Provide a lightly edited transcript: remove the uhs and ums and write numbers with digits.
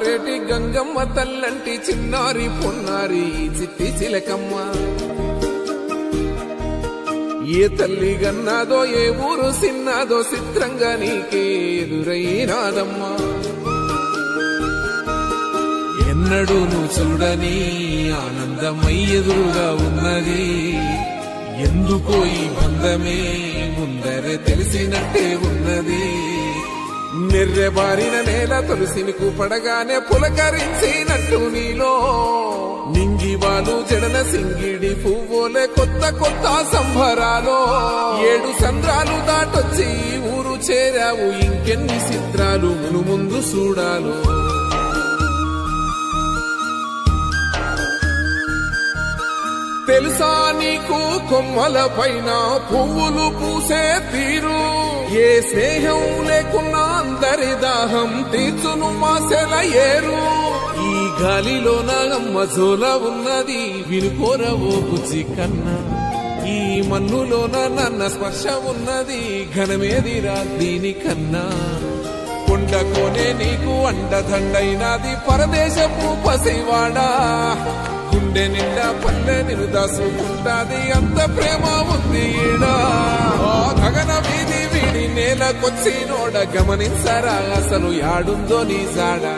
పారేటి గంగమ్మ తల్లంటి చిన్నారి పొన్నారి చిట్టి చిలకమ్మ ఏ తల్లి గన్నాదో ఏ ఊరు సిన్నాదో చిత్రంగా నీకే ఎదురైనాదమ్మా ఎన్నడూ నువ్వు చూడని ఆనందమై ఎదురుగా ఉన్నది ఎందుకో ఈ బంధమే ముందరే తెలిసినట్టే ఉన్నది నిర్రెబారిన నేల తులసినికు పడగానే పులకరించినట్టు నీలో నింగివాలు జడన సింగిడి పువ్వులే కొత్త కొత్త సంబరాలో 7 సంద్రాలు దాటొచ్చి ఊరు చేరావు ఇంకెన్ని చిత్రాలు మును ముందు చూడాలో తెలుసా నీకు కొమ్మల పైన పువ్వులు పూసే తీరు ఏ స్నేహం లేకున్నా అందరి దాహం తీర్చును మాసెల ఏరు ఈ గాలిలో నాగమ్మ జోల ఉన్నది వినుకోరవో బుజ్జి కన్నా ఈ మన్నులోన నన్న స్పర్శ ఉన్నది ఘనమేదిరా దీనికన్నా కొండకోనే నీకు అండదండైనది పరదేశపు పసివాడా గుండె నిండా పల్లె నిన్ను దాసుకుంటాది అంత ప్రేమ ఉంది ఈడా గగన వీధి వీడి నేలకొచ్చినోడ గమనించరా అసలు యాడుందో నీ జాడా